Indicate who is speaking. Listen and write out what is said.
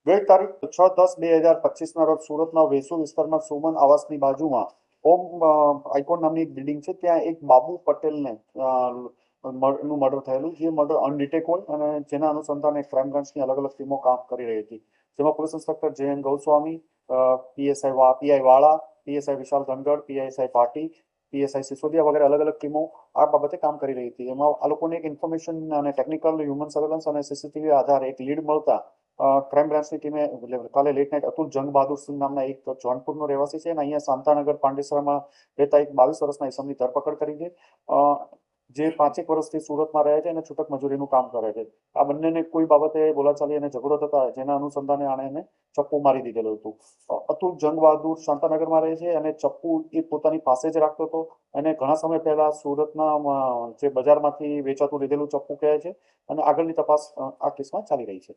Speaker 1: ગઈ તારીખ 6/10/2025ના રોજ સુરતના વેસુ વિસ્તારમાં સુમન આવાસની બાજુમાં ઓમ આઇકોન નામની એક બિલ્ડિંગ છે, ત્યાં એક બાબુ પટેલને નું મર્ડર થયેલું, જે મર્ડર અનડિટેક હોય અને જેના અનુસંધાને ક્રાઇમ બ્રાન્ચની અલગ અલગ ટીમો કામ કરી રહી હતી, જેમાં પોલીસ ઇન્સ્પેક્ટર જે.એન. ગૌસ્વામી, પીઆઈ વાળા, પીએસઆઈ વિશાલ ધનગર, પીએસઆઈ પાટી, પીએસઆઈ સિસોદિયા વગેરે અલગ અલગ ટીમો આ બાબતે કામ કરી રહી હતી. એમાં આ લોકોને એક ઇન્ફોર્મેશન અને ટેકનિકલ હ્યુમન સર્વેલન્સ અને સીસીટીવી આધારે એક લીડ મળતા ક્રાઇમ બ્રાન્ચની ટીમે કાલે લેટ નાઇટ અતુલ જંગ બહાદુર સિંહ નામના એક જોનપુરનો રહેવાસી છે અને અહીંયા શાંતાનગર પાંડેસરામાં રહેતા એક 22 વર્ષના ઈસમની ધરપકડ કરી છે, જે 5 વર્ષથી સુરતમાં રહે છે અને છૂટક મજૂરીનું કામ કરે છે. આ બંનેને કોઈ બાબતે બોલાચાલી અને ઝઘડો થતા જેના અનુસંધાને આણે એને ચપ્પુ મારી દીધેલું હતું. અતુલ જંગ બહાદુર શાંતાનગરમાં રહે છે અને ચપ્પુ એ પોતાની પાસે જ રાખતો હતો અને ઘણા સમય પહેલા સુરતના જે બજારમાંથી વેચાતું લીધેલું ચપ્પુ કહે છે અને આગળની તપાસ આ કેસમાં ચાલી રહી છે.